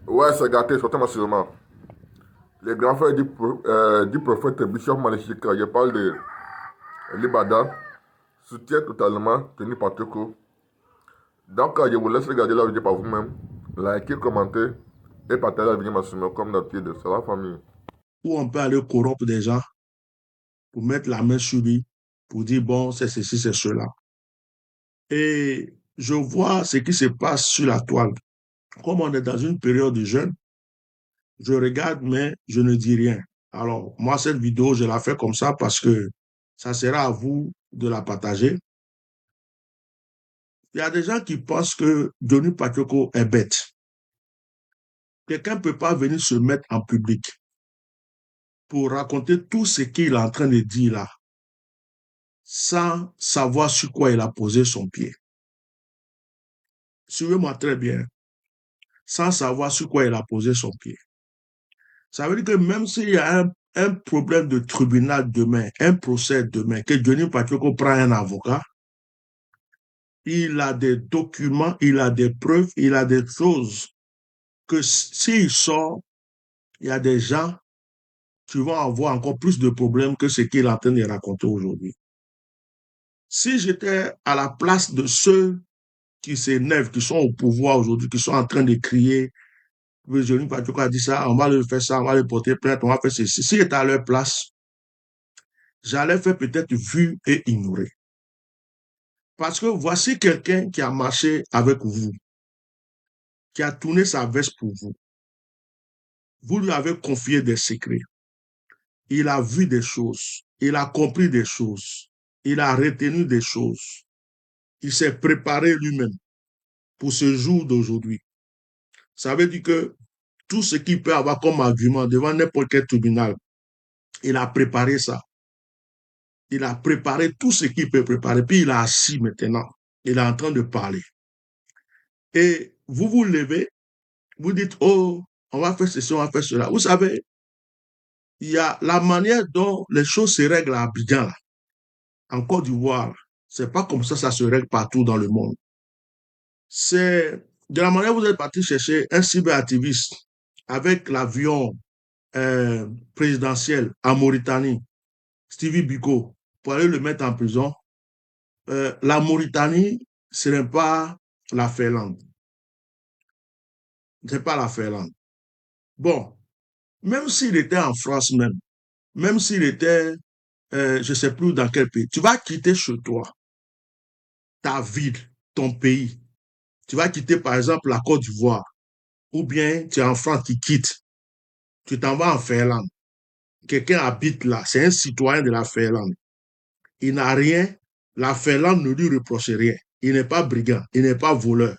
Ouais, c'est gâté, surtout massivement. Les grands frères du prophète Bishop Malachik, je parle de Libada, soutient totalement Tony Pateko. Donc, je vous laisse regarder la vidéo par vous-même, liker, commenter et partager la vidéo massivement comme d'habitude. C'est la famille. Où on peut aller corrompre des gens pour mettre la main sur lui, pour dire, bon, c'est ceci, c'est cela. Et je vois ce qui se passe sur la toile. Comme on est dans une période de jeûne, je regarde, mais je ne dis rien. Alors, moi, cette vidéo, je la fais comme ça parce que ça sera à vous de la partager. Il y a des gens qui pensent que Denis Patrioko est bête. Quelqu'un ne peut pas venir se mettre en public pour raconter tout ce qu'il est en train de dire là, sans savoir sur quoi il a posé son pied. Suivez-moi très bien, sans savoir sur quoi il a posé son pied. Ça veut dire que même s'il y a un problème de tribunal demain, un procès demain, que Denis Patrioko prend un avocat, il a des documents, il a des preuves, il a des choses que s'il sort, il y a des gens qui vont avoir encore plus de problèmes que ce qu'il est en train de raconter aujourd'hui. Si j'étais à la place de ceux qui s'énervent, qui sont au pouvoir aujourd'hui, qui sont en train de crier, Denis Patrioko a dit ça, on va le faire ça, on va le porter plainte, on va faire ceci. Si j'étais à leur place, j'allais faire peut-être vu et ignoré. Parce que voici quelqu'un qui a marché avec vous, qui a tourné sa veste pour vous. Vous lui avez confié des secrets. Il a vu des choses. Il a compris des choses. Il a retenu des choses. Il s'est préparé lui-même pour ce jour d'aujourd'hui. Ça veut dire que tout ce qu'il peut avoir comme argument devant n'importe quel tribunal, il a préparé ça. Il a préparé tout ce qu'il peut préparer. Puis il a assis maintenant. Il est en train de parler. Et vous vous levez, vous dites, oh, on va faire ceci, on va faire cela. Vous savez, il y a la manière dont les choses se règlent à Abidjan, là, en Côte d'Ivoire. C'est pas comme ça se règle partout dans le monde. C'est de la manière dont vous êtes parti chercher un cyberactiviste avec l'avion présidentiel en Mauritanie, Stevie Biko, pour aller le mettre en prison. La Mauritanie, ce n'est pas la Finlande. Ce n'est pas la Finlande. Bon, même s'il était en France même s'il était, je ne sais plus dans quel pays, tu vas quitter chez toi, ta ville, ton pays. Tu vas quitter par exemple la Côte d'Ivoire, ou bien tu es en France qui quitte, tu t'en vas en Finlande. Quelqu'un habite là, c'est un citoyen de la Finlande. Il n'a rien, la Finlande ne lui reproche rien. Il n'est pas brigand, il n'est pas voleur.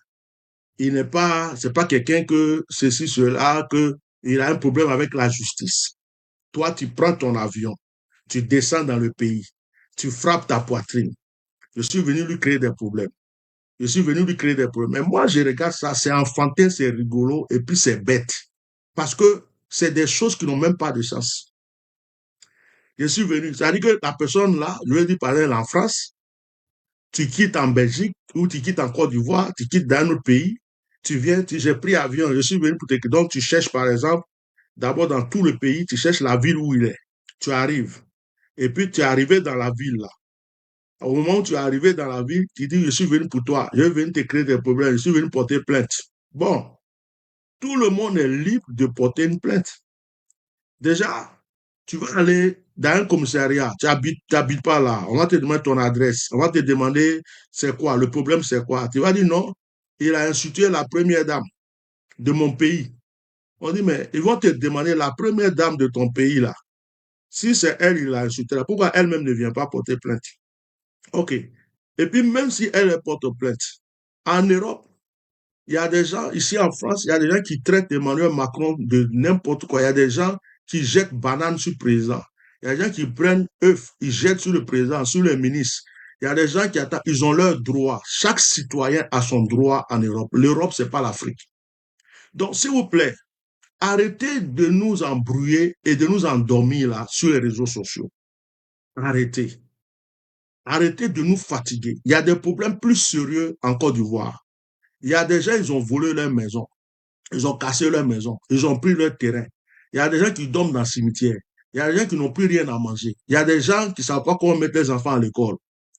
Il n'est pas, c'est pas quelqu'un que ceci, cela, que il a un problème avec la justice. Toi, tu prends ton avion, tu descends dans le pays, tu frappes ta poitrine. Je suis venu lui créer des problèmes. Je suis venu lui créer des problèmes. Mais moi, je regarde ça, c'est enfantin, c'est rigolo, et puis c'est bête. Parce que c'est des choses qui n'ont même pas de sens. Je suis venu, c'est-à-dire que la personne là, je lui ai dit par exemple en France, tu quittes en Belgique, ou tu quittes en Côte d'Ivoire, tu quittes dans un autre pays, tu viens, j'ai pris avion, je suis venu pour te... Donc tu cherches par exemple, d'abord dans tout le pays, tu cherches la ville où il est. Tu arrives. Et puis tu es arrivé dans la ville là. Au moment où tu es arrivé dans la ville, tu dis, je suis venu pour toi, je viens te créer des problèmes, je suis venu porter plainte. Bon, tout le monde est libre de porter une plainte. Déjà, tu vas aller dans un commissariat, tu n'habites pas là, on va te demander ton adresse, on va te demander c'est quoi, le problème c'est quoi. Tu vas dire non, il a insulté la première dame de mon pays. On dit, mais ils vont te demander la première dame de ton pays là. Si c'est elle, il a insulté, pourquoi elle-même ne vient pas porter plainte? OK. Et puis, même si elle porte plainte, en Europe, il y a des gens, ici en France, il y a des gens qui traitent Emmanuel Macron de n'importe quoi. Il y a des gens qui jettent bananes sur le président. Il y a des gens qui prennent œufs, ils jettent sur le président, sur le ministre. Il y a des gens qui attendent, ils ont leurs droits. Chaque citoyen a son droit en Europe. L'Europe, c'est pas l'Afrique. Donc, s'il vous plaît, arrêtez de nous embrouiller et de nous endormir là sur les réseaux sociaux. Arrêtez. Arrêtez de nous fatiguer. Il y a des problèmes plus sérieux en Côte d'Ivoire. Il y a des gens, ils ont volé leur maison. Ils ont cassé leur maison. Ils ont pris leur terrain. Il y a des gens qui dorment dans le cimetière. Il y a des gens qui n'ont plus rien à manger. Il y a des gens qui ne savent pas comment mettre les enfants à l'école.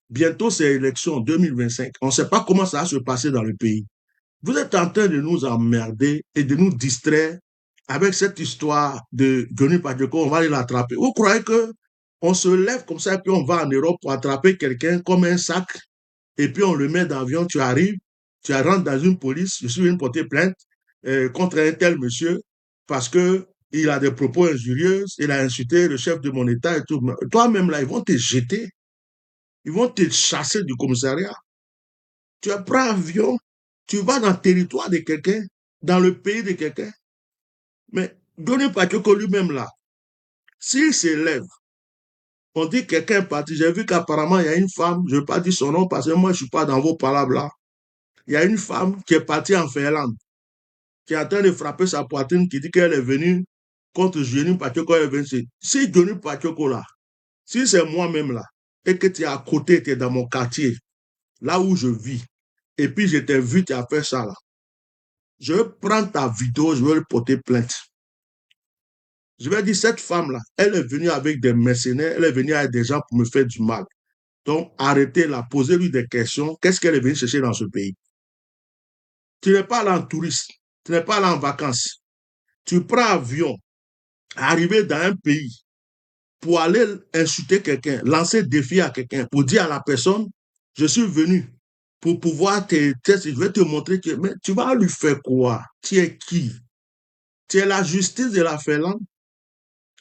Bientôt, c'est l'élection 2025. On ne sait pas comment ça va se passer dans le pays. Vous êtes en train de nous emmerder et de nous distraire avec cette histoire de Johnny Pacheco, on va aller l'attraper. Vous croyez que on se lève comme ça et puis on va en Europe pour attraper quelqu'un comme un sac et puis on le met dans l'avion, tu arrives, tu rentres dans une police, je suis venu porter plainte contre un tel monsieur parce que il a des propos injurieux, il a insulté le chef de mon État et tout. Toi-même là, ils vont te jeter, ils vont te chasser du commissariat. Tu prends avion, tu vas dans le territoire de quelqu'un, dans le pays de quelqu'un. Mais Johnny Pacheco lui-même là, s'il s'élève, on dit quelqu'un est parti. J'ai vu qu'apparemment il y a une femme, je ne vais pas dire son nom parce que moi je ne suis pas dans vos palabres là. Il y a une femme qui est partie en Finlande, qui est en train de frapper sa poitrine, qui dit qu'elle est venue contre Johnny Pacheco. Elle est venue. Si Johnny Pacheco là, si c'est moi-même là, et que tu es à côté, tu es dans mon quartier, là où je vis, et puis je t'ai vu, tu as fait ça là, je vais prendre ta vidéo, je vais le porter plainte. Je vais dire, cette femme-là, elle est venue avec des mercenaires, elle est venue avec des gens pour me faire du mal. Donc, arrêtez-la, posez-lui des questions. Qu'est-ce qu'elle est venue chercher dans ce pays? Tu n'es pas là en touriste, tu n'es pas là en vacances. Tu prends avion, arriver dans un pays pour aller insulter quelqu'un, lancer défi à quelqu'un, pour dire à la personne, je suis venu pour pouvoir te tester, je vais te montrer que, mais tu vas lui faire quoi? Tu es qui? Tu es la justice de la Finlande?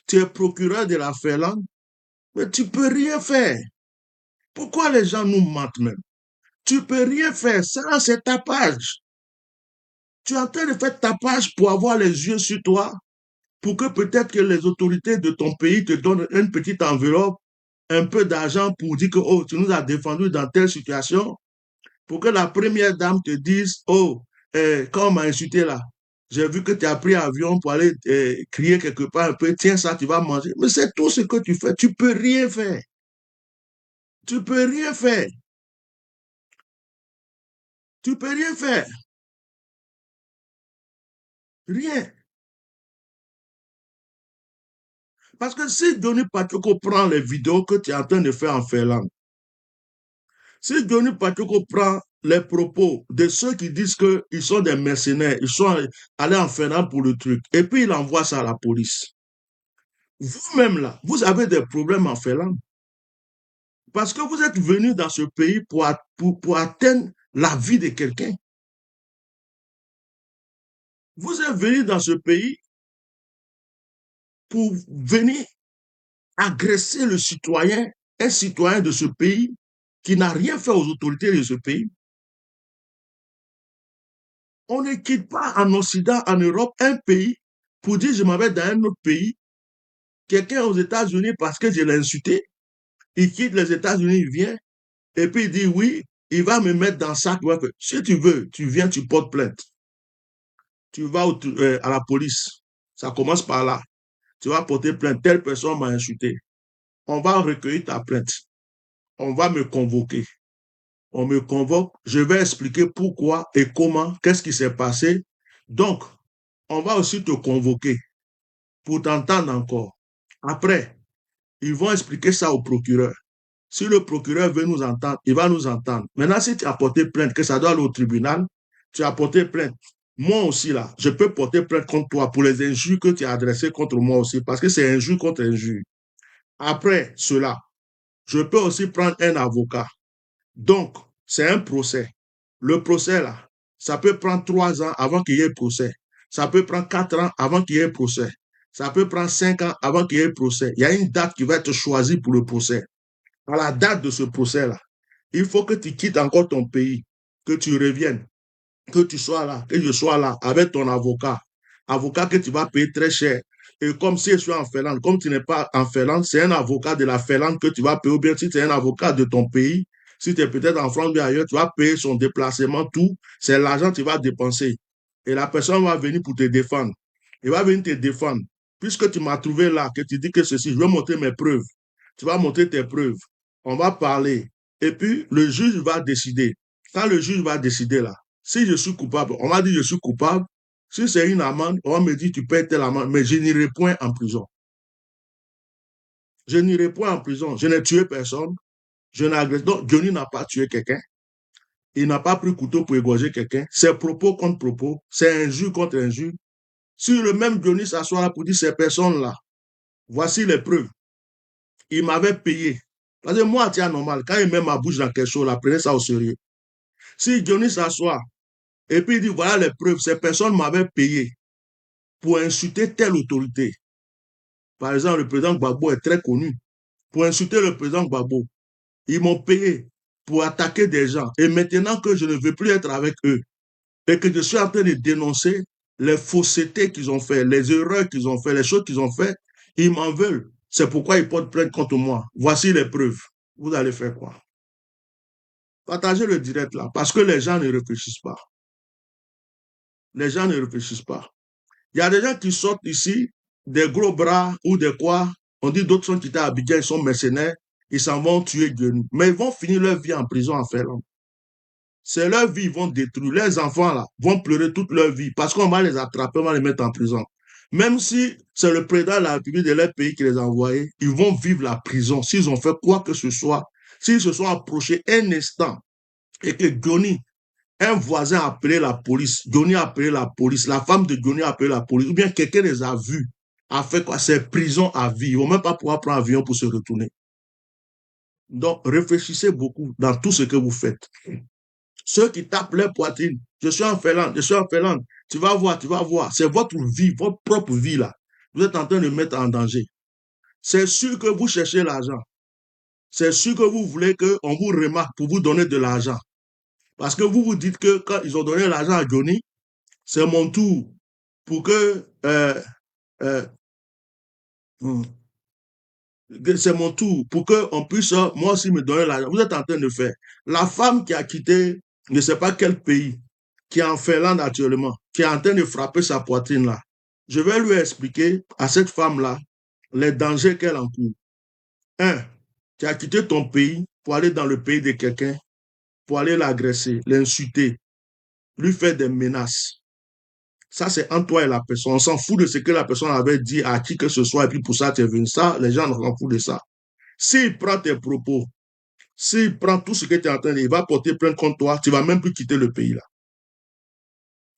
Tu es procureur de la Finlande? Mais tu peux rien faire. Pourquoi les gens nous mentent même? Tu peux rien faire. Ça, c'est tapage. Tu es en train de faire tapage pour avoir les yeux sur toi, pour que peut-être que les autorités de ton pays te donnent une petite enveloppe, un peu d'argent pour dire que, oh, tu nous as défendu dans telle situation, pour que la première dame te dise, oh, quand on m'a insulté là, j'ai vu que tu as pris avion pour aller crier quelque part un peu, tiens ça, tu vas manger. Mais c'est tout ce que tu fais. Tu peux rien faire. Tu peux rien faire. Tu peux rien faire. Rien. Parce que si Johnny Pacheco prend les vidéos que tu es en train de faire en Finlande, si Johnny Pacheco prend les propos de ceux qui disent qu'ils sont des mercenaires, ils sont allés en Finlande pour le truc, et puis il envoie ça à la police. Vous-même là, vous avez des problèmes en Finlande. Parce que vous êtes venu dans ce pays pour atteindre la vie de quelqu'un. Vous êtes venu dans ce pays pour venir agresser le citoyen, un citoyen de ce pays qui n'a rien fait aux autorités de ce pays. On ne quitte pas en Occident, en Europe, un pays pour dire je m'en vais dans un autre pays. Quelqu'un aux États-Unis, parce que je l'ai insulté, il quitte les États-Unis, il vient, et puis il dit oui, il va me mettre dans le sac. Si tu veux, tu viens, tu portes plainte. Tu vas à la police. Ça commence par là. Tu vas porter plainte. Telle personne m'a insulté. On va recueillir ta plainte. On va me convoquer. On me convoque. Je vais expliquer pourquoi et comment, qu'est-ce qui s'est passé. Donc, on va aussi te convoquer pour t'entendre encore. Après, ils vont expliquer ça au procureur. Si le procureur veut nous entendre, il va nous entendre. Maintenant, si tu as porté plainte, que ça doit aller au tribunal, tu as porté plainte. Moi aussi, là, je peux porter plainte contre toi pour les injures que tu as adressées contre moi aussi, parce que c'est injure contre injure. Après cela, je peux aussi prendre un avocat. Donc, c'est un procès. Le procès, là, ça peut prendre 3 ans avant qu'il y ait procès. Ça peut prendre 4 ans avant qu'il y ait procès. Ça peut prendre 5 ans avant qu'il y ait procès. Il y a une date qui va être choisie pour le procès. À la date de ce procès-là, il faut que tu quittes encore ton pays, que tu reviennes, que tu sois là, que je sois là avec ton avocat. Avocat que tu vas payer très cher. Et comme si je suis en Finlande, comme tu n'es pas en Finlande, c'est un avocat de la Finlande que tu vas payer, ou bien si tu es un avocat de ton pays, si tu es peut-être en France ou ailleurs, tu vas payer son déplacement, tout, c'est l'argent que tu vas dépenser. Et la personne va venir pour te défendre. Il va venir te défendre. Puisque tu m'as trouvé là, que tu dis que ceci, je vais montrer mes preuves. Tu vas montrer tes preuves. On va parler. Et puis, le juge va décider. Quand le juge va décider là, si je suis coupable, on va dire je suis coupable. Si c'est une amende, on me dit tu payes telle amende, mais je n'irai point en prison. Je n'irai point en prison. Je n'ai tué personne. Je n'ai agressé. Donc, Johnny n'a pas tué quelqu'un. Il n'a pas pris couteau pour égorger quelqu'un. C'est propos contre propos. C'est injure contre injure. Si le même Johnny s'assoit là pour dire ces personnes-là, voici les preuves. Il m'avait payé. Parce que moi, c'est anormal. Quand il met ma bouche dans quelque chose, là, prenez ça au sérieux. Si Johnny s'assoit et puis il dit voilà les preuves, ces personnes m'avaient payé pour insulter telle autorité. Par exemple, le président Gbagbo est très connu. Pour insulter le président Gbagbo, ils m'ont payé pour attaquer des gens. Et maintenant que je ne veux plus être avec eux et que je suis en train de dénoncer les faussetés qu'ils ont fait, les erreurs qu'ils ont fait, les choses qu'ils ont fait, ils m'en veulent. C'est pourquoi ils portent plainte contre moi. Voici les preuves. Vous allez faire quoi? Partagez le direct là, parce que les gens ne réfléchissent pas. Les gens ne réfléchissent pas. Il y a des gens qui sortent ici, des gros bras ou des quoi. On dit d'autres sont quittés à Abidjan, ils sont mercenaires, ils s'en vont tuer Dieu. Mais ils vont finir leur vie en prison en Finlande. C'est leur vie, ils vont détruire. Les enfants là vont pleurer toute leur vie parce qu'on va les attraper, on va les mettre en prison. Même si c'est le président de la République de leur pays qui les a envoyés, ils vont vivre la prison s'ils ont fait quoi que ce soit. S'ils se sont approchés un instant et que Johnny, un voisin a appelé la police, Johnny a appelé la police, la femme de Johnny a appelé la police, ou bien quelqu'un les a vus, a fait quoi? C'est prison à vie. Ils ne vont même pas pouvoir prendre avion pour se retourner. Donc, réfléchissez beaucoup dans tout ce que vous faites. Ceux qui tapent leur poitrine, je suis en Finlande, je suis en Finlande, tu vas voir, c'est votre vie, votre propre vie là. Vous êtes en train de mettre en danger. C'est sûr que vous cherchez l'argent. C'est sûr que vous voulez qu'on vous remarque pour vous donner de l'argent. Parce que vous vous dites que quand ils ont donné l'argent à Johnny, c'est mon tour pour que c'est mon tour pour qu'on puisse moi aussi me donner l'argent. Vous êtes en train de faire. La femme qui a quitté je ne sais pas quel pays, qui est en Finlande actuellement, qui est en train de frapper sa poitrine là, je vais lui expliquer à cette femme-là les dangers qu'elle encourt. Un, tu as quitté ton pays pour aller dans le pays de quelqu'un, pour aller l'agresser, l'insulter, lui faire des menaces. Ça, c'est entre toi et la personne. On s'en fout de ce que la personne avait dit à qui que ce soit, et puis pour ça, tu es venu. Ça, les gens s'en foutent de ça. S'il prend tes propos, s'il prend tout ce que tu es en train de dire, il va porter plainte contre toi, tu ne vas même plus quitter le pays là.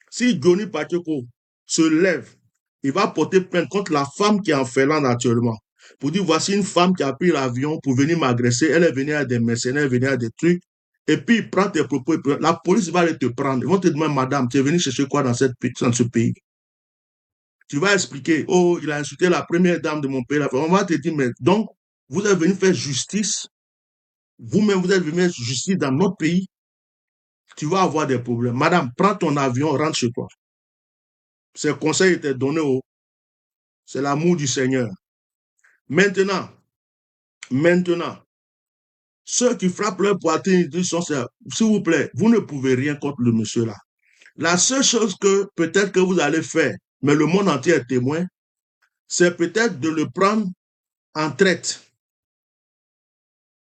Si Johnny Pacheco se lève, il va porter plainte contre la femme qui est en Finlande actuellement. Pour dire, voici une femme qui a pris l'avion pour venir m'agresser. Elle est venue à des mercenaires, elle est venue à des trucs. Et puis, il prend tes propos. La police va aller te prendre. Ils vont te demander, madame, tu es venue chercher quoi dans ce pays? Tu vas expliquer, oh, il a insulté la première dame de mon pays. On va te dire, mais donc, vous êtes venu faire justice. Vous-même, vous êtes venu faire justice dans notre pays. Tu vas avoir des problèmes. Madame, prends ton avion, rentre chez toi. Ces conseils étaient donnés c'est l'amour du Seigneur. Maintenant, ceux qui frappent leur poitrine, s'il vous plaît, vous ne pouvez rien contre le monsieur là. La seule chose que peut-être que vous allez faire, mais le monde entier est témoin, c'est peut-être de le prendre en traite.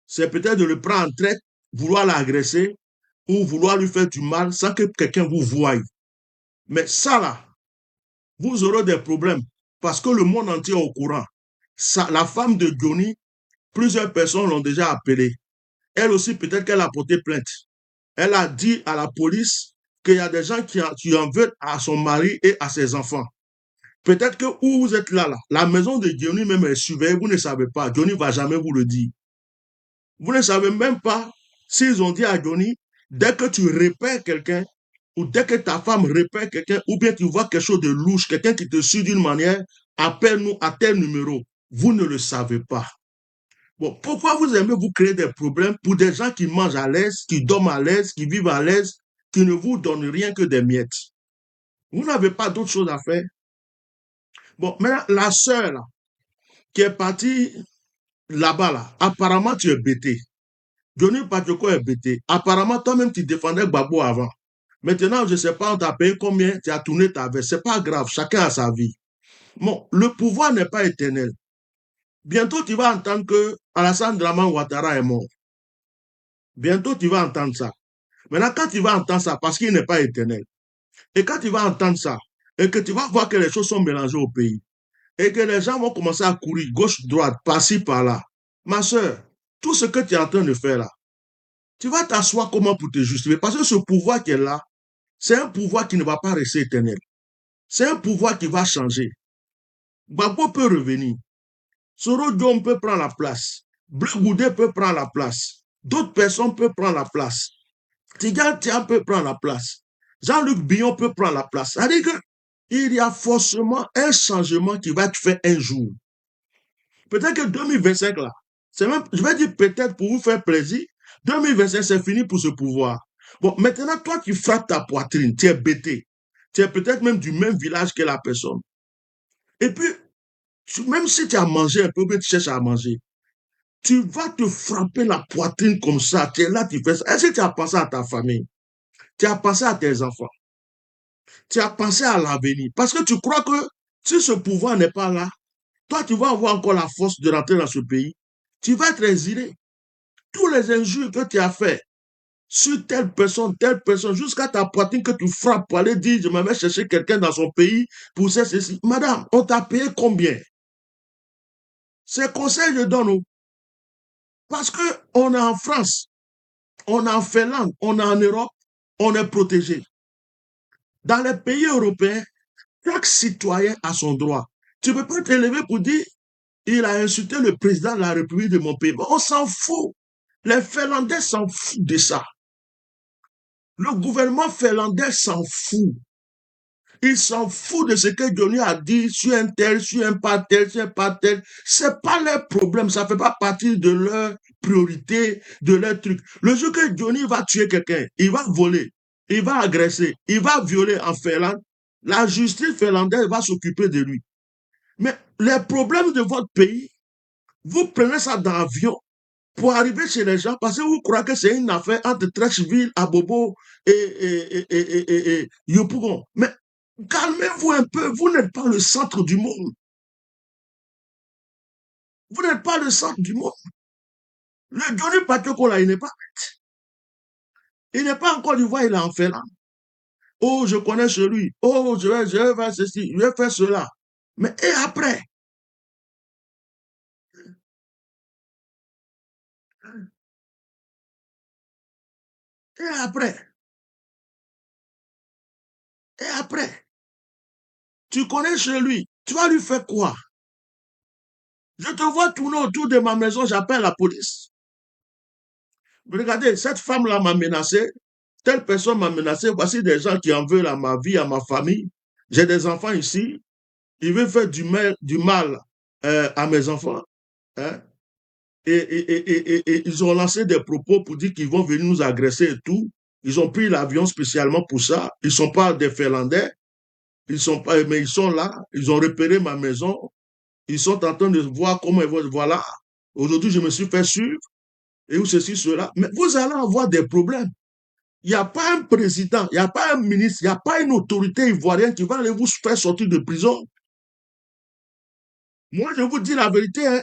C'est peut-être de le prendre en traite, vouloir l'agresser ou vouloir lui faire du mal sans que quelqu'un vous voie. Mais ça là, vous aurez des problèmes parce que le monde entier est au courant. Ça, la femme de Johnny, plusieurs personnes l'ont déjà appelée. Elle aussi, peut-être qu'elle a porté plainte. Elle a dit à la police qu'il y a des gens qui en veulent à son mari et à ses enfants. Peut-être que où vous êtes là, la maison de Johnny même est surveillée, vous ne savez pas. Johnny ne va jamais vous le dire. Vous ne savez même pas s'ils ont dit à Johnny, dès que tu repères quelqu'un, ou dès que ta femme repère quelqu'un, ou bien tu vois quelque chose de louche, quelqu'un qui te suit d'une manière, appelle-nous à tel numéro. Vous ne le savez pas. Bon, pourquoi vous aimez vous créer des problèmes pour des gens qui mangent à l'aise, qui dorment à l'aise, qui vivent à l'aise, qui ne vous donnent rien que des miettes? Vous n'avez pas d'autre chose à faire. Bon, maintenant, la sœur, là, qui est partie là-bas, là, apparemment, tu es bêté. Johnny Pacheco est bêté. Apparemment, toi-même, tu défendais Gbagbo avant. Maintenant, je ne sais pas, on t'a payé combien, tu as tourné ta veste. Ce n'est pas grave, chacun a sa vie. Bon, le pouvoir n'est pas éternel. Bientôt, tu vas entendre que Alassane Draman Ouattara est mort. Bientôt, tu vas entendre ça. Maintenant, quand tu vas entendre ça, parce qu'il n'est pas éternel, et quand tu vas entendre ça, et que tu vas voir que les choses sont mélangées au pays, et que les gens vont commencer à courir gauche-droite, par-ci, par-là, ma soeur, tout ce que tu es en train de faire là, tu vas t'asseoir comment pour te justifier? Parce que ce pouvoir qui est là, c'est un pouvoir qui ne va pas rester éternel. C'est un pouvoir qui va changer. Gbagbo peut revenir. Soro Diom peut prendre la place. Bleu Goudé peut prendre la place. D'autres personnes peuvent prendre la place. Tigan Tia peut prendre la place. Jean-Luc Billon peut prendre la place. C'est-à-dire qu'il y a forcément un changement qui va être fait un jour. Peut-être que 2025, là, c'est même, je vais dire peut-être pour vous faire plaisir, 2025, c'est fini pour ce pouvoir. Bon, maintenant, toi, tu frappes ta poitrine, tu es bêté. Tu es peut-être même du même village que la personne. Et puis, même si tu as mangé un peu, tu cherches à manger, tu vas te frapper la poitrine comme ça. Tu es là, tu fais ça. Est-ce que tu as pensé à ta famille? Tu as pensé à tes enfants? Tu as pensé à l'avenir? Parce que tu crois que si ce pouvoir n'est pas là, toi, tu vas avoir encore la force de rentrer dans ce pays. Tu vas être exilé. Tous les injures que tu as fait sur telle personne, jusqu'à ta poitrine que tu frappes pour aller dire, je m'en vais chercher quelqu'un dans son pays pour ceci. Madame, on t'a payé combien? Ces conseils, je donne. Parce qu'on est en France, on est en Finlande, on est en Europe, on est protégé. Dans les pays européens, chaque citoyen a son droit. Tu ne peux pas te lever pour dire, il a insulté le président de la République de mon pays. On s'en fout. Les Finlandais s'en foutent de ça. Le gouvernement finlandais s'en fout. Il s'en fout de ce que Johnny a dit sur un tel, sur un pas tel, sur un pas tel. C'est pas leur problème. Ça fait pas partie de leur priorité, de leur truc. Le jour que Johnny va tuer quelqu'un, il va voler, il va agresser, il va violer en Finlande, la justice finlandaise va s'occuper de lui. Mais les problèmes de votre pays, vous prenez ça dans l'avion pour arriver chez les gens parce que vous croyez que c'est une affaire entre Trècheville, Abobo et Yopougon. Mais calmez-vous un peu, vous n'êtes pas le centre du monde. Vous n'êtes pas le centre du monde. Le Johnny Patoko, là, il n'est pas bête. Il n'est pas encore du d'Ivoire, il est en Finlande. Oh, je connais celui. Oh, je vais faire ceci, je vais faire cela. Mais et après? Et après? Et après? Tu connais celui. Tu vas lui faire quoi? Je te vois tourner autour de ma maison, j'appelle la police. Regardez, cette femme-là m'a menacé, telle personne m'a menacé, voici des gens qui en veulent à ma vie, à ma famille. J'ai des enfants ici, ils veulent faire du mal à mes enfants. Hein? Et ils ont lancé des propos pour dire qu'ils vont venir nous agresser et tout. Ils ont pris l'avion spécialement pour ça. Ils ne sont pas des Finlandais, ils sont pas, mais ils sont là, ils ont repéré ma maison, ils sont en train de voir comment ils vont. Voilà, aujourd'hui je me suis fait suivre, et où ceci, cela. Mais vous allez avoir des problèmes. Il n'y a pas un président, il n'y a pas un ministre, il n'y a pas une autorité ivoirienne qui va aller vous faire sortir de prison. Moi, je vous dis la vérité, hein.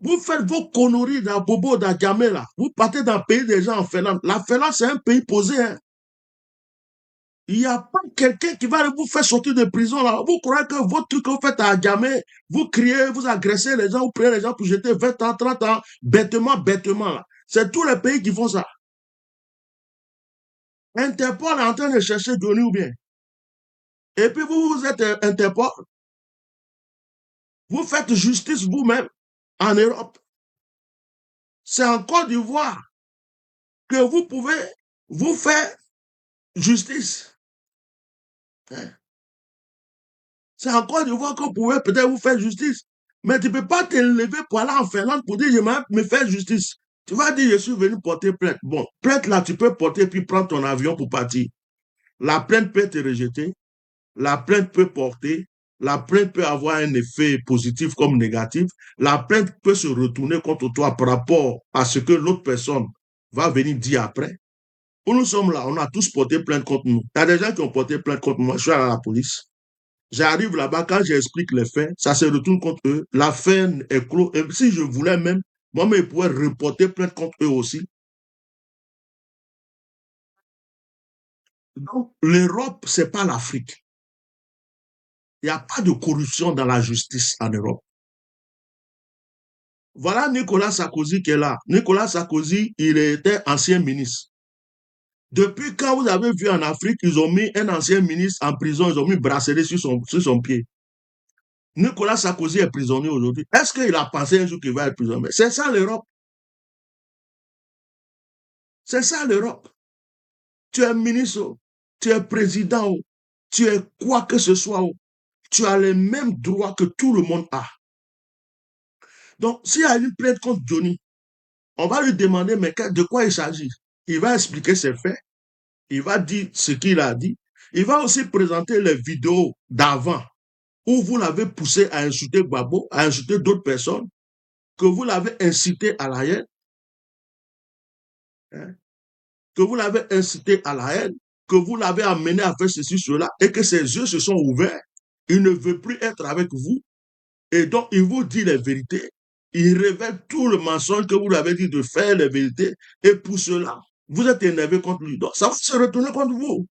Vous faites vos conneries dans Bobo, dans Djamé, là. Vous partez dans le pays des gens en Finlande. La Finlande, c'est un pays posé, hein. Il n'y a pas quelqu'un qui va vous faire sortir de prison, là. Vous croyez que votre truc que vous faites à Djamé, vous criez, vous agressez les gens, vous prenez les gens pour jeter 20 ans, 30 ans, bêtement, bêtement, là. C'est tous les pays qui font ça. Interpol est en train de chercher Johnny ou bien. Et puis vous êtes Interpol, vous faites justice vous-même en Europe. C'est en Côte d'Ivoire que vous pouvez vous faire justice. C'est en Côte d'Ivoire que vous pouvez peut-être vous faire justice. Mais tu ne peux pas te lever pour aller en Finlande pour dire je vais me faire justice. Tu vas dire je suis venu porter plainte. Bon, plainte là, tu peux porter puis prendre ton avion pour partir. La plainte peut être rejetée. La plainte peut porter, la plainte peut avoir un effet positif comme négatif, la plainte peut se retourner contre toi par rapport à ce que l'autre personne va venir dire après. Où nous sommes là, on a tous porté plainte contre nous. Il y a des gens qui ont porté plainte contre moi, je suis allé à la police. J'arrive là-bas, quand j'explique les faits, ça se retourne contre eux. L'affaire est clos. Et si je voulais même, moi-même, je pourrais reporter plainte contre eux aussi. Donc, l'Europe, c'est pas l'Afrique. Il n'y a pas de corruption dans la justice en Europe. Voilà Nicolas Sarkozy qui est là. Nicolas Sarkozy, il était ancien ministre. Depuis quand vous avez vu en Afrique, ils ont mis un ancien ministre en prison, ils ont mis bracelet sur son pied. Nicolas Sarkozy est prisonnier aujourd'hui. Est-ce qu'il a pensé un jour qu'il va être prisonnier? C'est ça l'Europe. C'est ça l'Europe. Tu es ministre, tu es président, tu es quoi que ce soit, tu as les mêmes droits que tout le monde a. Donc, s'il y a une plainte contre Johnny, on va lui demander, mais de quoi il s'agit? Il va expliquer ses faits, il va dire ce qu'il a dit, il va aussi présenter les vidéos d'avant où vous l'avez poussé à insulter Gbagbo, à insulter d'autres personnes, que vous l'avez incité à la haine, hein, que vous l'avez incité à la haine, que vous l'avez amené à faire ceci, cela, et que ses yeux se sont ouverts. Il ne veut plus être avec vous. Et donc, il vous dit les vérités. Il révèle tout le mensonge que vous lui avez dit de faire, les vérités. Et pour cela, vous êtes énervé contre lui. Donc, ça va se retourner contre vous.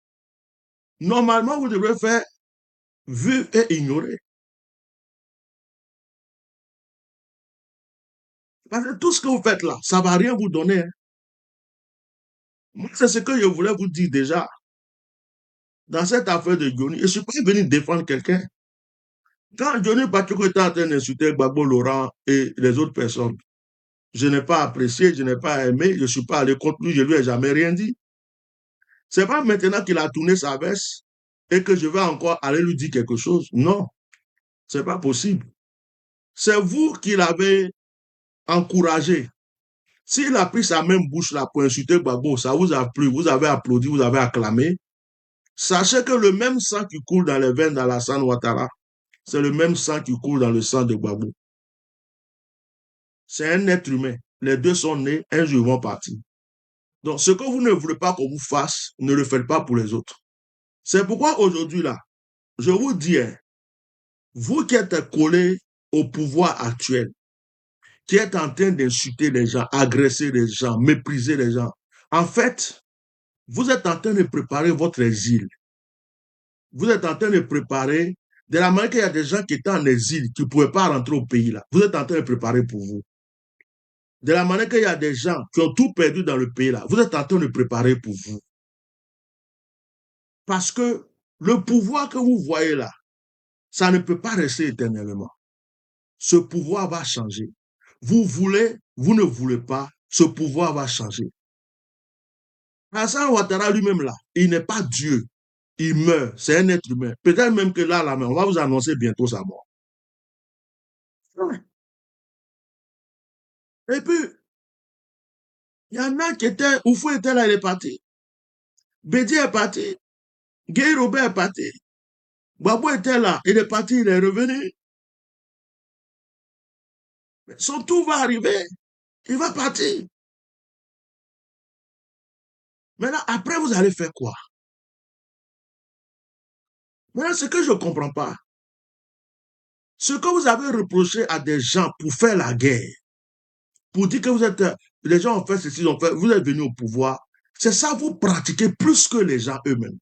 Normalement, vous devrez faire vu et ignorer. Parce que tout ce que vous faites là, ça ne va rien vous donner. Hein. Moi, c'est ce que je voulais vous dire déjà. Dans cette affaire de Johnny, je ne suis pas venu défendre quelqu'un. Quand Johnny Pacheco était en train d'insulter Gbagbo Laurent et les autres personnes, je n'ai pas apprécié, je n'ai pas aimé, je ne suis pas allé contre lui, je ne lui ai jamais rien dit. Ce n'est pas maintenant qu'il a tourné sa veste et que je vais encore aller lui dire quelque chose. Non, ce n'est pas possible. C'est vous qui l'avez encouragé. S'il a pris sa même bouche là pour insulter Gbagbo, ça vous a plu, vous avez applaudi, vous avez acclamé. Sachez que le même sang qui coule dans les veines d'Alassane Ouattara, c'est le même sang qui coule dans le sang de Gbagbo. C'est un être humain. Les deux sont nés, un jour ils vont partir. Donc, ce que vous ne voulez pas qu'on vous fasse, ne le faites pas pour les autres. C'est pourquoi aujourd'hui, là, je vous dis, hein, vous qui êtes collés au pouvoir actuel, qui êtes en train d'insulter les gens, agresser les gens, mépriser les gens, en fait, vous êtes en train de préparer votre exil. Vous êtes en train de préparer, de la manière qu'il y a des gens qui étaient en exil, qui ne pouvaient pas rentrer au pays, là. Vous êtes en train de préparer pour vous. De la manière qu'il y a des gens qui ont tout perdu dans le pays, là. Vous êtes en train de préparer pour vous. Parce que le pouvoir que vous voyez là, ça ne peut pas rester éternellement. Ce pouvoir va changer. Vous voulez, vous ne voulez pas, ce pouvoir va changer. Hassan Ouattara lui-même là, il n'est pas Dieu. Il meurt, c'est un être humain. Peut-être même que là, on va vous annoncer bientôt sa mort. Et puis, il y en a qui étaient, Oufou était là, il est parti. Bédi est parti. Guy Robert est parti. Babou était là, il est parti, il est revenu. Son tour va arriver. Il va partir. Maintenant, après, vous allez faire quoi? Maintenant, ce que je ne comprends pas, ce que vous avez reproché à des gens pour faire la guerre, pour dire que vous êtes, les gens ont fait ceci, ils ont fait, vous êtes venus au pouvoir, c'est ça, vous pratiquez plus que les gens eux-mêmes.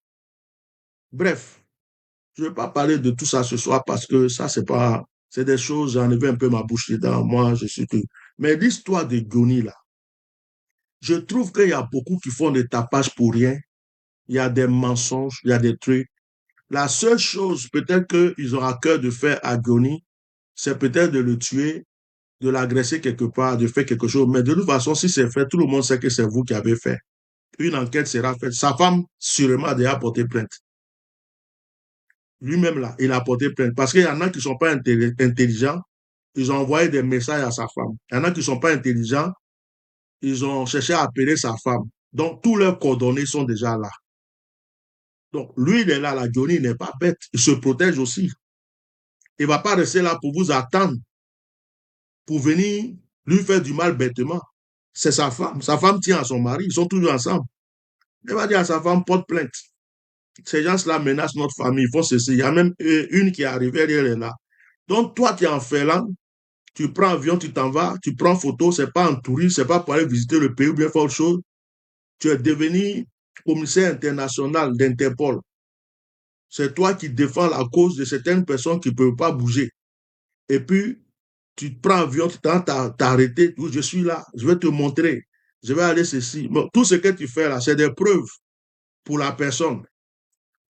Bref, je ne vais pas parler de tout ça ce soir parce que ça, c'est des choses, j'en avais un peu ma bouche dedans, moi, je suis que. Mais l'histoire de Johnny, là, je trouve qu'il y a beaucoup qui font des tapages pour rien. Il y a des mensonges, il y a des trucs. La seule chose, peut-être qu'ils ont à cœur de faire à Johnny, c'est peut-être de le tuer, de l'agresser quelque part, de faire quelque chose. Mais de toute façon, si c'est fait, tout le monde sait que c'est vous qui avez fait. Une enquête sera faite. Sa femme, sûrement, a déjà porté plainte. Lui-même, là, il a porté plainte. Parce qu'il y en a qui ne sont pas intelligents. Ils ont envoyé des messages à sa femme. Il y en a qui ne sont pas intelligents. Ils ont cherché à appeler sa femme. Donc, tous leurs coordonnées sont déjà là. Donc, lui, il est là. La Johnny n'est pas bête. Il se protège aussi. Il ne va pas rester là pour vous attendre, pour venir lui faire du mal bêtement. C'est sa femme. Sa femme tient à son mari. Ils sont toujours ensemble. Il va dire à sa femme, porte plainte. Ces gens-là menacent notre famille. Ils font ceci. Il y a même une qui est arrivée, elle est là. Donc, toi, tu es en Finlande, tu prends avion, tu t'en vas, tu prends photo, c'est pas en touriste, c'est pas pour aller visiter le pays ou bien faire autre chose. Tu es devenu commissaire international d'Interpol. C'est toi qui défends la cause de certaines personnes qui ne peuvent pas bouger. Et puis, tu te prends avion, tu t'arrêter, je suis là, je vais te montrer, je vais aller ceci. Bon, tout ce que tu fais là, c'est des preuves pour la personne.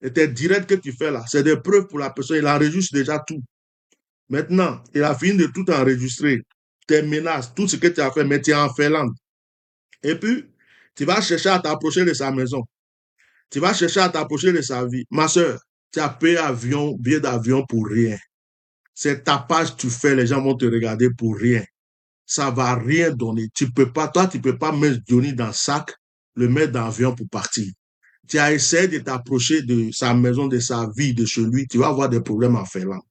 Et tes directs que tu fais là, c'est des preuves pour la personne. Il enregistre déjà tout. Maintenant, il a fini de tout enregistrer. Tes menaces, tout ce que tu as fait, mais tu es en Finlande. Et puis, tu vas chercher à t'approcher de sa maison. Tu vas chercher à t'approcher de sa vie. Ma soeur, tu as payé avion, billet d'avion pour rien. C'est tapage que tu fais, les gens vont te regarder pour rien. Ça ne va rien donner. Tu peux pas, toi, tu ne peux pas mettre Johnny dans le sac, le mettre dans l'avion pour partir. Tu as essayé de t'approcher de sa maison, de sa vie, de chez lui, tu vas avoir des problèmes en Finlande.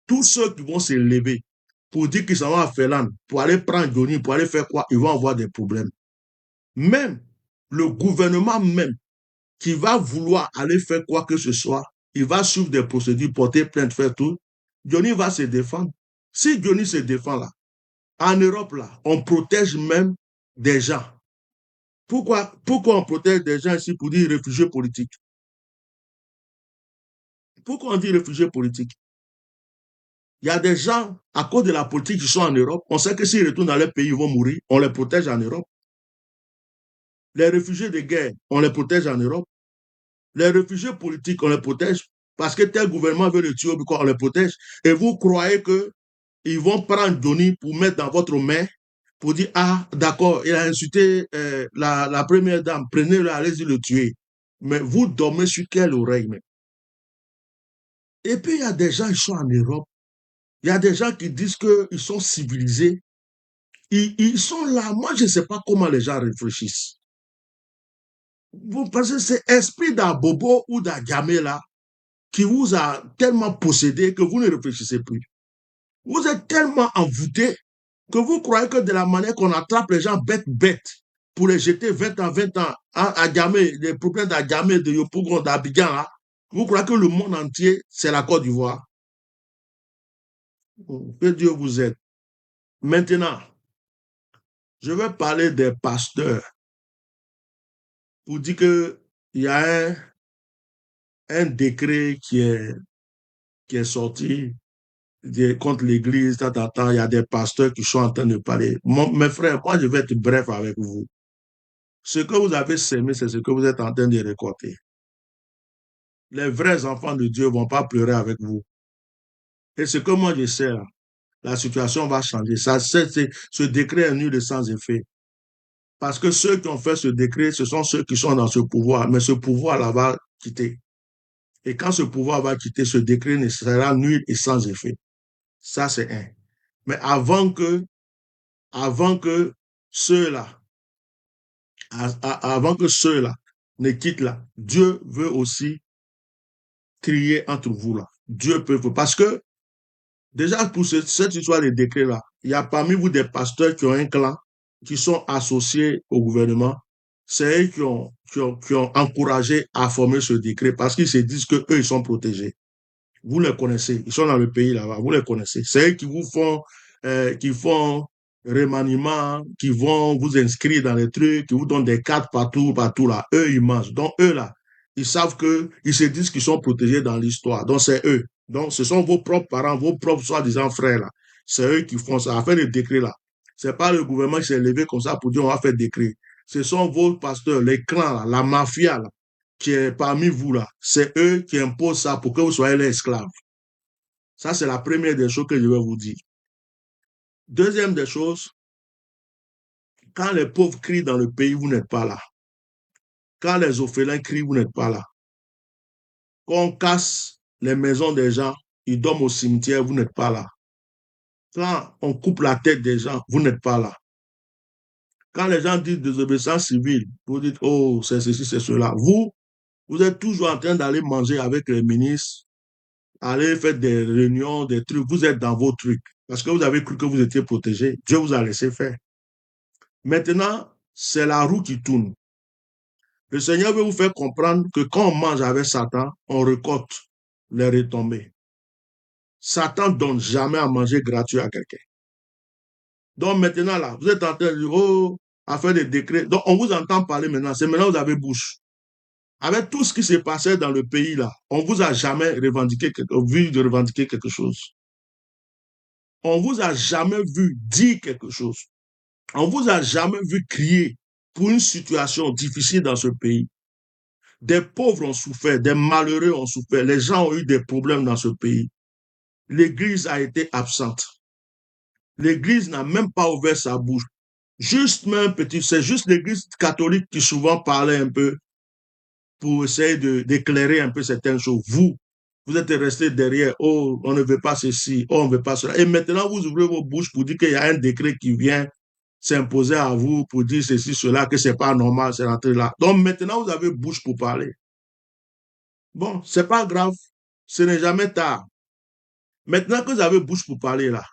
Tous ceux qui vont se lever pour dire qu'ils s'en vont en Finlande, pour aller prendre Johnny, pour aller faire quoi, ils vont avoir des problèmes. Même le gouvernement même qui va vouloir aller faire quoi que ce soit, il va suivre des procédures, porter plainte, faire tout. Johnny va se défendre. Si Johnny se défend là, en Europe là, on protège même des gens. Pourquoi on protège des gens ici pour dire réfugiés politiques? Pourquoi on dit réfugiés politiques? Il y a des gens, à cause de la politique, qui sont en Europe. On sait que s'ils retournent dans leur pays, ils vont mourir. On les protège en Europe. Les réfugiés de guerre, on les protège en Europe. Les réfugiés politiques, on les protège parce que tel gouvernement veut le tuer, on les protège. Et vous croyez qu'ils vont prendre Johnny pour mettre dans votre main, pour dire, ah, d'accord, il a insulté la première dame, prenez-le, allez-y le tuer. Mais vous dormez sur quelle oreille même? Et puis, il y a des gens qui sont en Europe. Il y a des gens qui disent qu'ils sont civilisés. Ils sont là. Moi, je ne sais pas comment les gens réfléchissent. Vous pensez que c'est esprit d'Abobo ou d'Agamé là qui vous a tellement possédé que vous ne réfléchissez plus. Vous êtes tellement envoûté que vous croyez que de la manière qu'on attrape les gens bêtes pour les jeter 20 ans, à Gamé, les problèmes d'Agamé, de Yopougon, d'Abidjan, hein, vous croyez que le monde entier, c'est la Côte d'Ivoire. Que Dieu vous aide. Maintenant, je vais parler des pasteurs pour dire qu'il y a un décret qui est sorti contre l'Église, il y a des pasteurs qui sont en train de parler. Mes frères, moi, je vais être bref avec vous. Ce que vous avez sémé, c'est ce que vous êtes en train de récolter. Les vrais enfants de Dieu ne vont pas pleurer avec vous. Et ce que moi je sais, la situation va changer. Ce décret est nul et sans effet. Parce que ceux qui ont fait ce décret, ce sont ceux qui sont dans ce pouvoir. Mais ce pouvoir-là va quitter. Et quand ce pouvoir va quitter, ce décret ne sera nul et sans effet. Ça, c'est un. Mais avant que ceux-là, avant que ceux-là ne quittent là, Dieu veut aussi crier entre vous là. Dieu peut, parce que déjà pour cette histoire de décret là, il y a parmi vous des pasteurs qui ont un clan, qui sont associés au gouvernement. C'est eux qui ont encouragé à former ce décret parce qu'ils se disent qu'eux, ils sont protégés. Vous les connaissez, ils sont dans le pays là-bas, vous les connaissez. C'est eux qui font remaniement, qui vont vous inscrire dans les trucs, qui vous donnent des cartes partout là. Eux, ils mangent. Donc, eux là, ils savent ils se disent qu'ils sont protégés dans l'histoire. Donc, c'est eux. Donc, ce sont vos propres parents, vos propres soi-disant frères là. C'est eux qui font ça, à faire le décret là. C'est pas le gouvernement qui s'est levé comme ça pour dire on va faire décret. Ce sont vos pasteurs, les clans là, la mafia là, qui est parmi vous là, c'est eux qui imposent ça pour que vous soyez les esclaves. Ça, c'est la première des choses que je vais vous dire. Deuxième des choses, quand les pauvres crient dans le pays, vous n'êtes pas là. Quand les orphelins crient, vous n'êtes pas là. Quand on casse les maisons des gens, ils dorment au cimetière, vous n'êtes pas là. Quand on coupe la tête des gens, vous n'êtes pas là. Quand les gens disent désobéissance civile, vous dites, oh, c'est ceci, c'est cela. Vous êtes toujours en train d'aller manger avec les ministres, aller faire des réunions, des trucs. Vous êtes dans vos trucs. Parce que vous avez cru que vous étiez protégé. Dieu vous a laissé faire. Maintenant, c'est la roue qui tourne. Le Seigneur veut vous faire comprendre que quand on mange avec Satan, on récolte les retombées. Satan ne donne jamais à manger gratuit à quelqu'un. Donc maintenant, là, vous êtes en train de dire, oh, à faire des décrets. Donc on vous entend parler maintenant. C'est maintenant que vous avez bouche. Avec tout ce qui s'est passé dans le pays, là, on ne vous a jamais vu de revendiquer quelque chose. On ne vous a jamais vu dire quelque chose. On ne vous a jamais vu crier pour une situation difficile dans ce pays. Des pauvres ont souffert, des malheureux ont souffert, les gens ont eu des problèmes dans ce pays. L'Église a été absente. L'Église n'a même pas ouvert sa bouche. Juste même petit, c'est juste l'Église catholique qui souvent parlait un peu pour essayer d'éclairer un peu certaines choses. Vous êtes restés derrière, oh, on ne veut pas ceci, oh, on ne veut pas cela. Et maintenant, vous ouvrez vos bouches pour dire qu'il y a un décret qui vient s'imposer à vous pour dire ceci, cela, que c'est pas normal, c'est rentré là. Donc maintenant, vous avez bouche pour parler. Bon, c'est pas grave, ce n'est jamais tard. Maintenant que vous avez bouche pour parler là,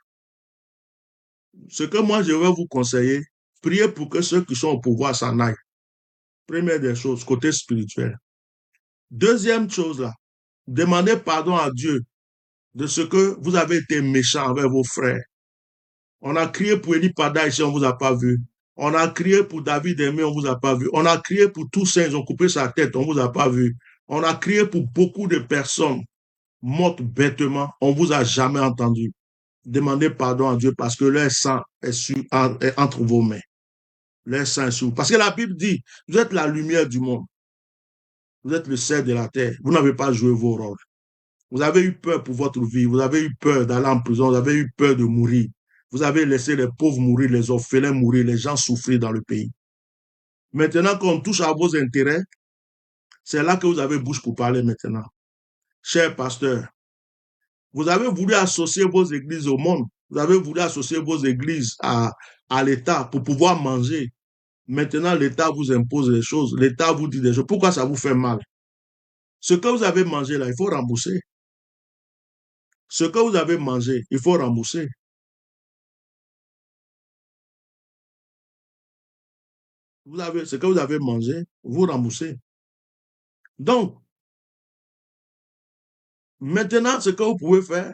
ce que moi je vais vous conseiller, priez pour que ceux qui sont au pouvoir s'en aillent. Première des choses, côté spirituel. Deuxième chose là, demandez pardon à Dieu de ce que vous avez été méchant avec vos frères. On a crié pour Eli Pada ici, on ne vous a pas vu. On a crié pour David Aimé, on ne vous a pas vu. On a crié pour tous ceux, ils ont coupé sa tête, on ne vous a pas vu. On a crié pour beaucoup de personnes mortes bêtement, on ne vous a jamais entendu. Demandez pardon à Dieu parce que leur sang est entre vos mains. Leur sang est sur vous. Parce que la Bible dit, vous êtes la lumière du monde. Vous êtes le sel de la terre. Vous n'avez pas joué vos rôles. Vous avez eu peur pour votre vie. Vous avez eu peur d'aller en prison. Vous avez eu peur de mourir. Vous avez laissé les pauvres mourir, les orphelins mourir, les gens souffrir dans le pays. Maintenant qu'on touche à vos intérêts, c'est là que vous avez bouche pour parler maintenant. Cher pasteur, vous avez voulu associer vos églises au monde. Vous avez voulu associer vos églises à l'État pour pouvoir manger. Maintenant, l'État vous impose des choses. L'État vous dit des choses. Pourquoi ça vous fait mal? Ce que vous avez mangé là, il faut rembourser. Ce que vous avez mangé, il faut rembourser. Ce que vous avez mangé, vous remboursez. Donc, maintenant, ce que vous pouvez faire,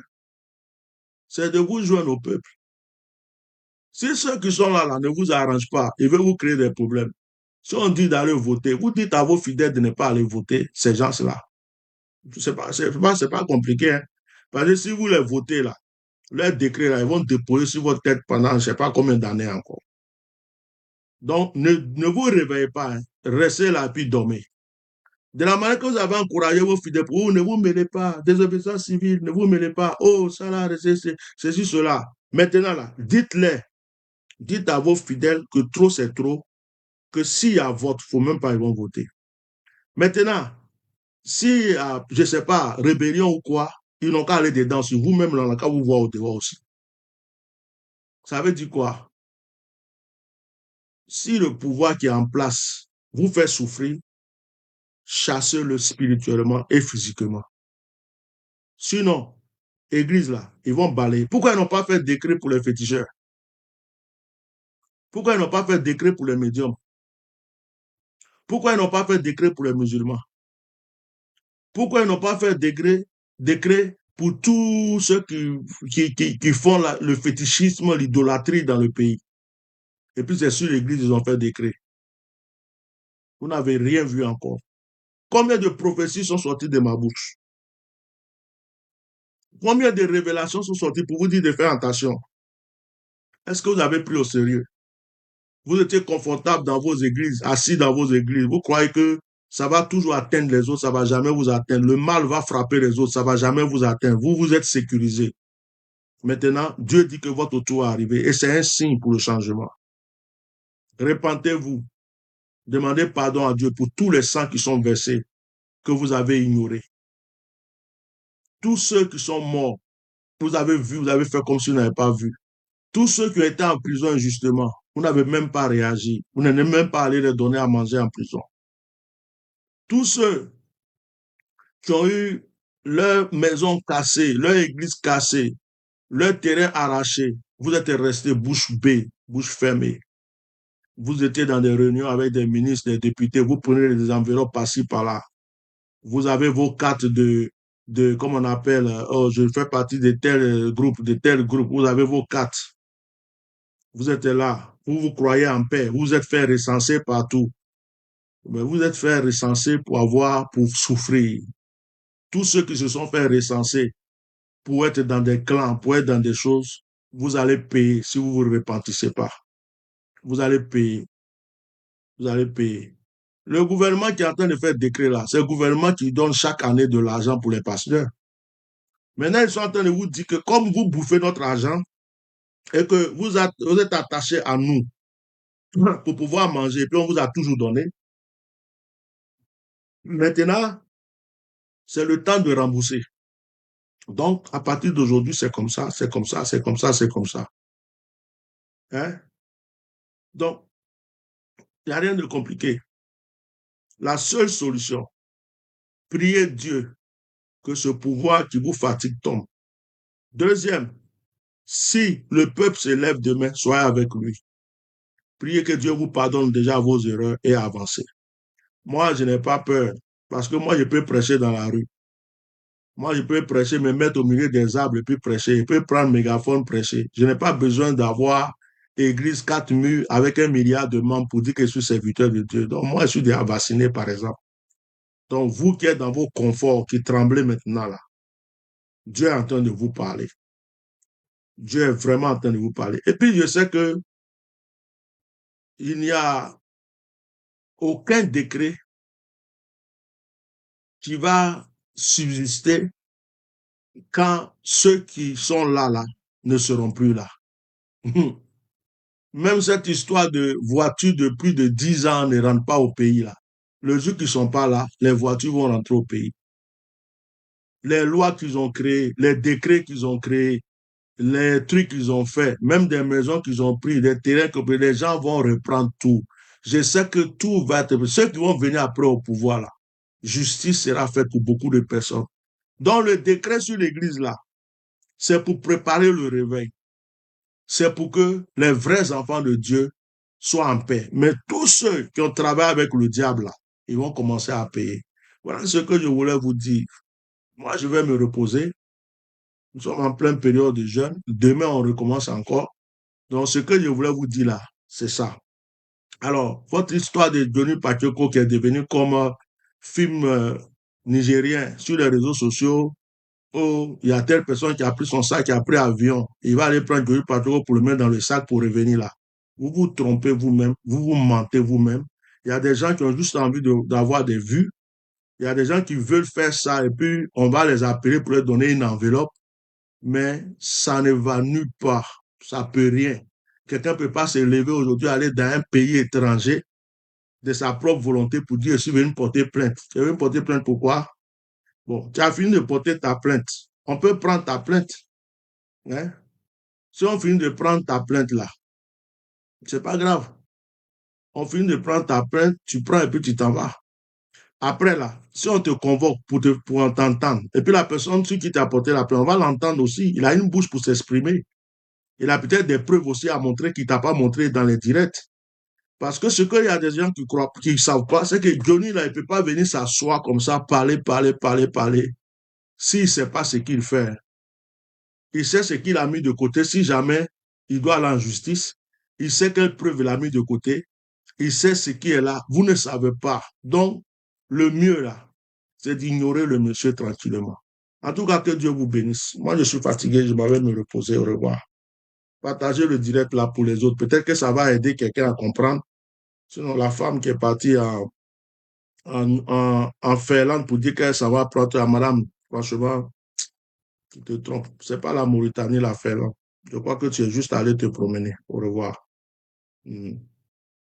c'est de vous joindre au peuple. Si ceux qui sont là ne vous arrangent pas, ils veulent vous créer des problèmes. Si on dit d'aller voter, vous dites à vos fidèles de ne pas aller voter, ces gens-là. C'est pas compliqué. Hein? Parce que si vous les votez là, leurs décrets là, ils vont déposer sur votre tête pendant je ne sais pas combien d'années encore. Donc, ne vous réveillez pas. Hein? Restez là puis dormez. De la manière que vous avez encouragé vos fidèles, oh, ne vous mêlez pas, désobéissance civile, ne vous mêlez pas, oh, ça là, ceci, cela. Maintenant là, dites à vos fidèles que trop c'est trop, que s'il y a vote, il ne faut même pas, ils vont voter. Maintenant, si, je ne sais pas, rébellion ou quoi, ils n'ont qu'à aller dedans sur vous-même, là, qu'à vous voir au dehors aussi. Ça veut dire quoi? Si le pouvoir qui est en place vous fait souffrir, chassez-le spirituellement et physiquement. Sinon, église là, ils vont balayer. Pourquoi ils n'ont pas fait décret pour les féticheurs? Pourquoi ils n'ont pas fait décret pour les médiums? Pourquoi ils n'ont pas fait décret pour les musulmans? Pourquoi ils n'ont pas fait décret pour tous ceux qui font le fétichisme, l'idolâtrie dans le pays? Et puis c'est sur l'église ils ont fait décret. Vous n'avez rien vu encore. Combien de prophéties sont sorties de ma bouche? Combien de révélations sont sorties pour vous dire de faire attention? Est-ce que vous avez pris au sérieux? Vous étiez confortable dans vos églises, assis dans vos églises. Vous croyez que ça va toujours atteindre les autres, ça ne va jamais vous atteindre. Le mal va frapper les autres, ça ne va jamais vous atteindre. Vous, vous êtes sécurisé. Maintenant, Dieu dit que votre tour est arrivé et c'est un signe pour le changement. Repentez-vous. Demandez pardon à Dieu pour tous les sangs qui sont versés, que vous avez ignorés. Tous ceux qui sont morts, vous avez vu, vous avez fait comme si vous n'avez pas vu. Tous ceux qui ont été en prison injustement, vous n'avez même pas réagi. Vous n'êtes même pas allé les donner à manger en prison. Tous ceux qui ont eu leur maison cassée, leur église cassée, leur terrain arraché, vous êtes restés bouche bée, bouche fermée. Vous étiez dans des réunions avec des ministres, des députés, vous prenez des enveloppes par-ci, par-là. Vous avez vos cartes comme on appelle, oh, je fais partie de tel groupe, vous avez vos cartes. Vous êtes là, vous vous croyez en paix, vous êtes fait recenser partout. Mais vous êtes fait recenser pour souffrir. Tous ceux qui se sont fait recenser pour être dans des clans, pour être dans des choses, vous allez payer si vous ne vous repentissez pas. Vous allez payer. Vous allez payer. Le gouvernement qui est en train de faire décret là, c'est le gouvernement qui donne chaque année de l'argent pour les pasteurs. Maintenant, ils sont en train de vous dire que comme vous bouffez notre argent et que vous êtes attachés à nous pour pouvoir manger, et puis on vous a toujours donné, maintenant, c'est le temps de rembourser. Donc, à partir d'aujourd'hui, c'est comme ça, c'est comme ça, c'est comme ça, c'est comme ça. Hein? Donc, il n'y a rien de compliqué. La seule solution, priez Dieu que ce pouvoir qui vous fatigue tombe. Deuxième, si le peuple s'élève demain, soyez avec lui. Priez que Dieu vous pardonne déjà vos erreurs et avancez. Moi, je n'ai pas peur parce que moi, je peux prêcher dans la rue. Moi, je peux prêcher, me mettre au milieu des arbres et puis prêcher. Je peux prendre mégaphone, prêcher. Je n'ai pas besoin d'avoir église 4 murs avec 1 milliard de membres pour dire que je suis serviteur de Dieu. Donc, moi, je suis déjà vacciné, par exemple. Donc, vous qui êtes dans vos conforts, qui tremblez maintenant là, Dieu est en train de vous parler. Dieu est vraiment en train de vous parler. Et puis, je sais que il n'y a aucun décret qui va subsister quand ceux qui sont là ne seront plus là. Même cette histoire de voitures de plus de 10 ans ne rentrent pas au pays là. Le jour qu'ils ne sont pas là, les voitures vont rentrer au pays. Les lois qu'ils ont créées, les décrets qu'ils ont créés, les trucs qu'ils ont fait, même des maisons qu'ils ont pris, des terrains que les gens vont reprendre tout. Je sais que tout va être... Ceux qui vont venir après au pouvoir là, justice sera faite pour beaucoup de personnes. Donc le décret sur l'église là, c'est pour préparer le réveil. C'est pour que les vrais enfants de Dieu soient en paix. Mais tous ceux qui ont travaillé avec le diable là, ils vont commencer à payer. Voilà ce que je voulais vous dire. Moi, je vais me reposer. Nous sommes en pleine période de jeûne. Demain, on recommence encore. Donc, ce que je voulais vous dire là, c'est ça. Alors, votre histoire de Johnny Pacheco qui est devenu comme film nigérien sur les réseaux sociaux, où il y a telle personne qui a pris son sac, qui a pris avion, il va aller prendre Johnny Pacheco pour le mettre dans le sac pour revenir là. Vous vous trompez vous-même, vous vous mentez vous-même. Il y a des gens qui ont juste envie d'avoir des vues. Il y a des gens qui veulent faire ça et puis on va les appeler pour leur donner une enveloppe. Mais ça ne va nulle part. Ça peut rien. Quelqu'un ne peut pas se lever aujourd'hui, aller dans un pays étranger de sa propre volonté pour dire je suis venu porter plainte. Tu es venu porter plainte pourquoi? Bon, tu as fini de porter ta plainte. On peut prendre ta plainte. Hein? Si on finit de prendre ta plainte là, c'est pas grave. On finit de prendre ta plainte, tu prends et puis tu t'en vas. Après là, si on te convoque pour t'entendre, et puis la personne sur qui t'a porté la plainte, on va l'entendre aussi. Il a une bouche pour s'exprimer. Il a peut-être des preuves aussi à montrer qu'il ne t'a pas montré dans les directs. Parce que ce qu'il y a des gens qui croient, qui ne savent pas, c'est que Johnny, là, il ne peut pas venir s'asseoir comme ça, parler, s'il ne sait pas ce qu'il fait. Il sait ce qu'il a mis de côté. Si jamais il doit aller en justice, il sait quelle preuve il a mis de côté. Il sait ce qui est là. Vous ne savez pas. Donc, le mieux, là, c'est d'ignorer le monsieur tranquillement. En tout cas, que Dieu vous bénisse. Moi, je suis fatigué. Je m'avais me reposer. Au revoir. Partagez le direct là pour les autres. Peut-être que ça va aider quelqu'un à comprendre. Sinon, la femme qui est partie en Finlande pour dire que ça va prendre à madame, franchement, tu te trompes. C'est pas la Mauritanie, la Finlande. Je crois que tu es juste allé te promener. Au revoir.